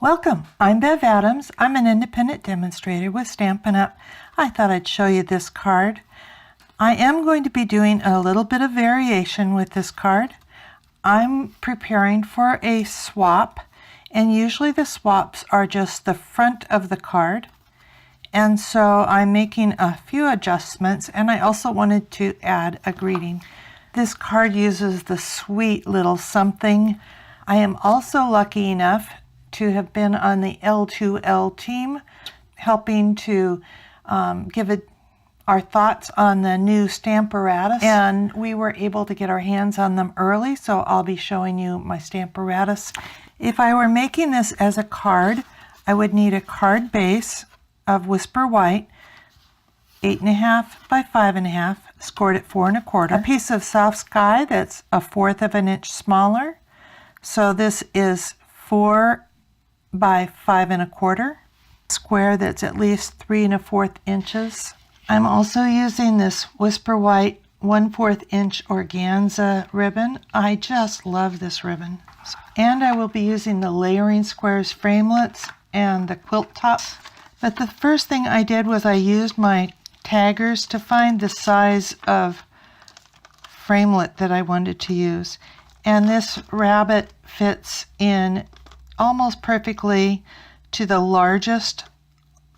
Welcome, I'm Bev Adams. I'm an independent demonstrator with Stampin Up. I thought I'd show you this card. I am going to be doing a little bit of variation with this card. I'm preparing for a swap, and usually the swaps are just the front of the card. And so I'm making a few adjustments, and I also wanted to add a greeting. This card uses the sweet little something. I am also lucky enough to have been on the L2L team, helping to give our thoughts on the new Stamparatus, and we were able to get our hands on them early, so I'll be showing you my Stamparatus. If I were making this as a card, I would need a card base of Whisper White, 8.5 by 5.5, scored at 4 1/4. A piece of Soft Sky that's 1/4 of an inch smaller, so this is 4 by 5 1/4, square that's at least 3 1/4 inches. I'm also using this Whisper White 1/4 inch organza ribbon. I just love this ribbon. And I will be using the Layering Squares Framelits and the quilt tops. But the first thing I did was I used my taggers to find the size of framelit that I wanted to use. And this rabbit fits in almost perfectly to the largest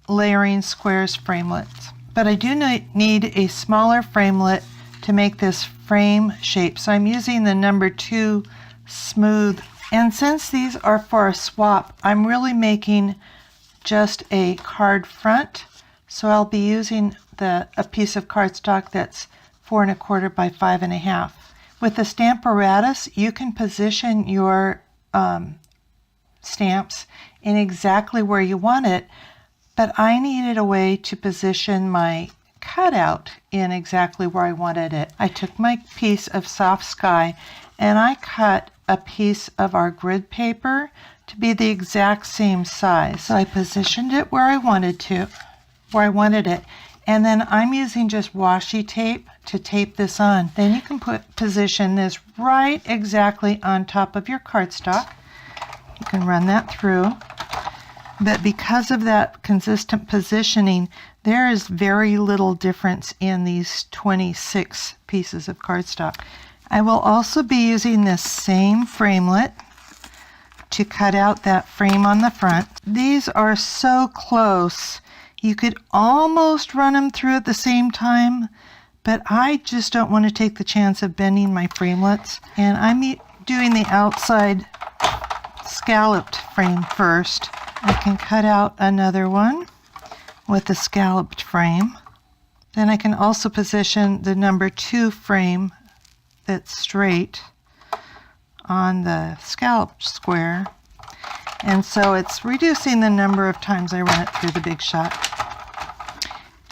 Layering Squares framelits. But I do need a smaller framelit to make this frame shape. So I'm using the number 2 smooth. And since these are for a swap, I'm really making just a card front. So I'll be using a piece of cardstock that's 4 1/4 by 5 1/2. With the Stamparatus, you can position your stamps in exactly where you want it, but I needed a way to position my cutout in exactly where I wanted it. I took my piece of Soft Sky and I cut a piece of our grid paper to be the exact same size. So I positioned it where I wanted it, and then I'm using just washi tape to tape this on. Then you can position this right exactly on top of your cardstock. You can run that through, but because of that consistent positioning, there is very little difference in these 26 pieces of cardstock. I will also be using this same framelit to cut out that frame on the front. These are so close, you could almost run them through at the same time, but I just don't want to take the chance of bending my framelits. And I'm doing the outside scalloped frame first. I can cut out another one with the scalloped frame. Then I can also position the number 2 frame that's straight on the scalloped square. And so it's reducing the number of times I run it through the Big Shot.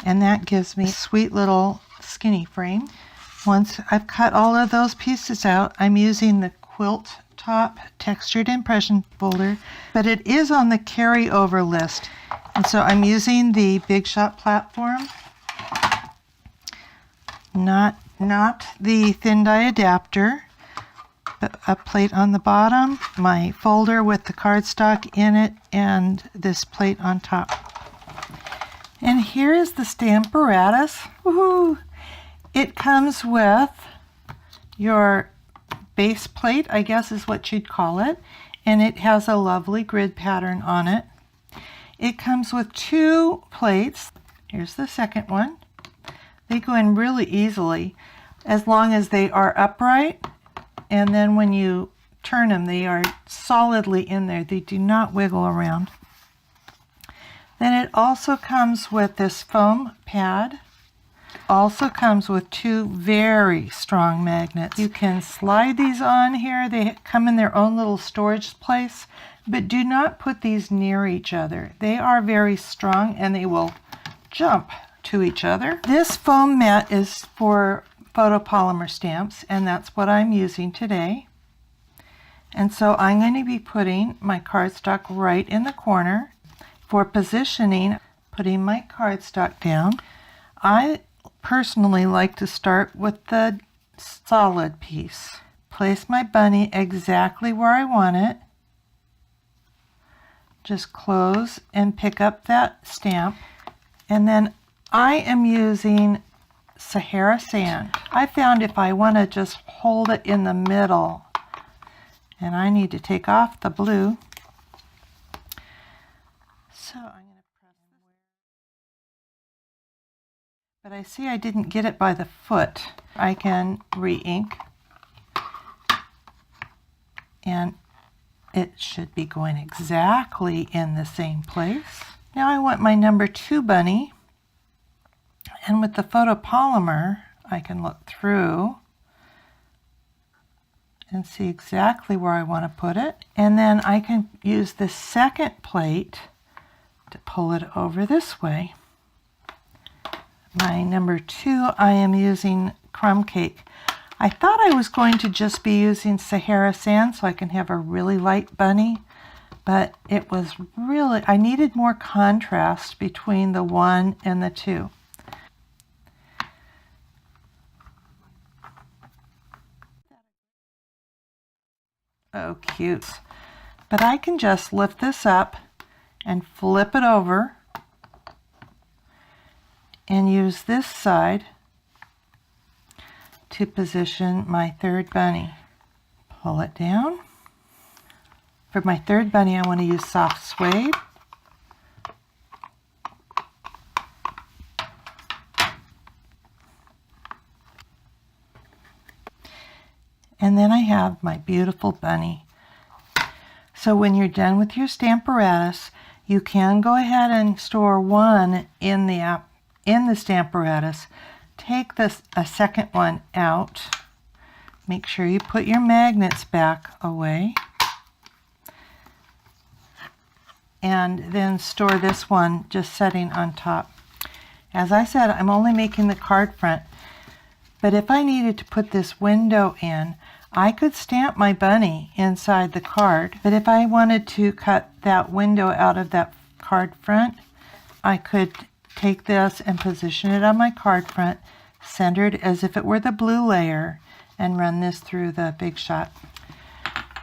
And that gives me a sweet little skinny frame. Once I've cut all of those pieces out, I'm using the quilt top textured impression folder, but it is on the carryover list. And so I'm using the Big Shot platform, not the thin die adapter, but a plate on the bottom, my folder with the cardstock in it, and this plate on top. And here is the Stamparatus. Woohoo! It comes with your base plate, I guess is what you'd call it, and it has a lovely grid pattern on it. It comes with 2 plates. Here's the second one. They go in really easily as long as they are upright, and then when you turn them, they are solidly in there. They do not wiggle around. Then it also comes with this foam pad. Also comes with 2 very strong magnets. You can slide these on here. They come in their own little storage place, but do not put these near each other. They are very strong and they will jump to each other. This foam mat is for photopolymer stamps, and that's what I'm using today. And so I'm going to be putting my cardstock right in the corner. For positioning, putting my cardstock down. I personally like to start with the solid piece. Place my bunny exactly where I want it. just close and pick up that stamp. And then I am using Sahara sand. I found if I want to just hold it in the middle, and I need to take off the blue. So I'm going to press this. But I see I didn't get it by the foot. I can re-ink. And it should be going exactly in the same place. Now I want my number 2 bunny. And with the photopolymer, I can look through and see exactly where I want to put it. And then I can use the second plate to pull it over this way. My number 2, I am using crumb cake. I thought I was going to just be using Sahara sand so I can have a really light bunny, but it was really, I needed more contrast between the 1 and the 2. Oh, cute. But I can just lift this up and flip it over and use this side to position my 3rd bunny. Pull it down. For my 3rd bunny, I want to use soft suede. And then I have my beautiful bunny. So when you're done with your Stamparatus, you can go ahead and store one in the Stamparatus. Take a second one out. Make sure you put your magnets back away. And then store this one just setting on top. As I said, I'm only making the card front. But if I needed to put this window in, I could stamp my bunny inside the card. But if I wanted to cut that window out of that card front, I could take this and position it on my card front, centered as if it were the blue layer, and run this through the Big Shot.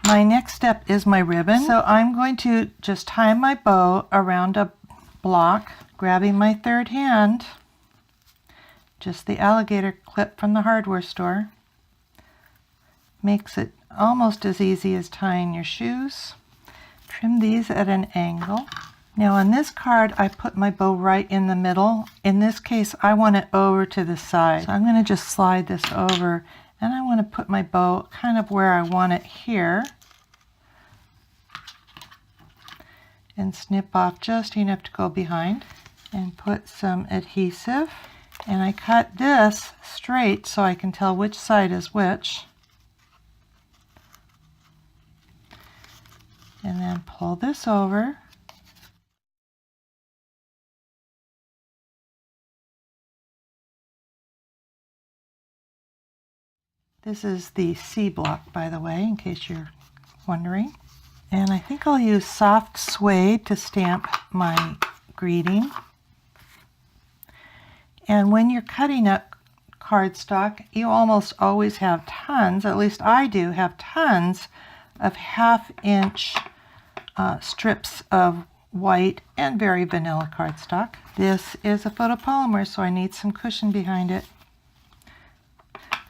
My next step is my ribbon. So I'm going to just tie my bow around a block, grabbing my 3rd hand, just the alligator clip from the hardware store. Makes it almost as easy as tying your shoes. Trim these at an angle. Now on this card, I put my bow right in the middle. In this case, I want it over to the side. So I'm going to just slide this over, and I want to put my bow kind of where I want it here. And snip off just enough to go behind. And put some adhesive. And I cut this straight so I can tell which side is which. And then pull this over. This is the C block, by the way, in case you're wondering. And I think I'll use soft suede to stamp my greeting. And when you're cutting up cardstock, you almost always have tons, at least I do, have tons of 1/2 inch strips of white and very vanilla cardstock. This is a photopolymer, so I need some cushion behind it.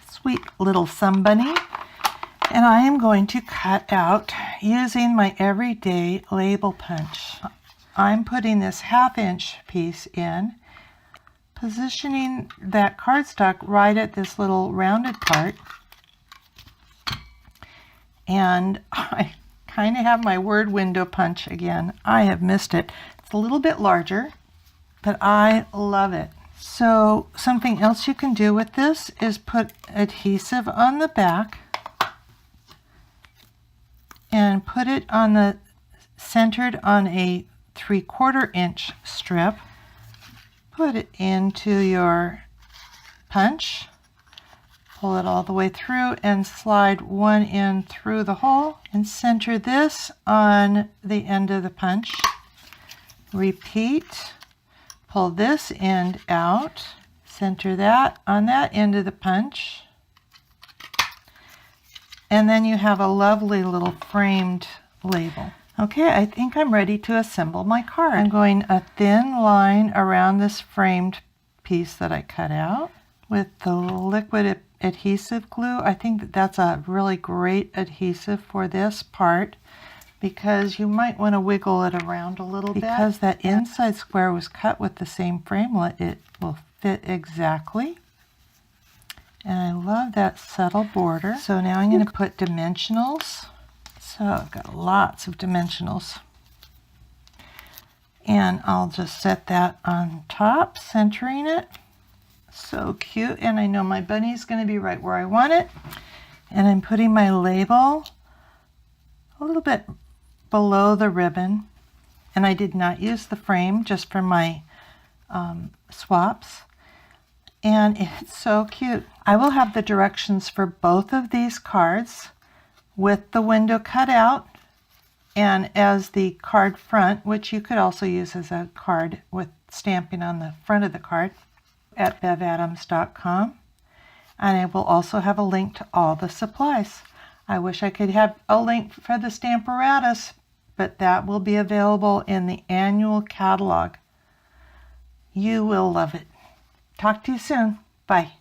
Sweet little Somebunny. And I am going to cut out using my everyday label punch. I'm putting this 1/2 inch piece in, positioning that cardstock right at this little rounded part. And I kind of have my word window punch again. I have missed it. It's a little bit larger, but I love it. So something else you can do with this is put adhesive on the back and put it on the centered on a 3/4 inch strip. Put it into your punch. Pull it all the way through and slide one in through the hole and center this on the end of the punch. Repeat. Pull this end out, center that on that end of the punch, and then you have a lovely little framed label. Okay, I think I'm ready to assemble my card. I'm going a thin line around this framed piece that I cut out with the liquid adhesive glue. I think that that's a really great adhesive for this part because you might want to wiggle it around a little bit. Because that inside square was cut with the same Framelit, it will fit exactly. And I love that subtle border. So now I'm going to put dimensionals. So I've got lots of dimensionals. And I'll just set that on top, centering it. So cute. And I know my bunny is going to be right where I want it. And I'm putting my label a little bit below the ribbon. And I did not use the frame, just for my swaps. And it's so cute. I will have the directions for both of these cards with the window cut out and as the card front, which you could also use as a card with stamping on the front of the card, at bevadams.com. And I will also have a link to all the supplies. I wish I could have a link for the Stamparatus, but that will be available in the annual catalog. You will love it. Talk to you soon. Bye.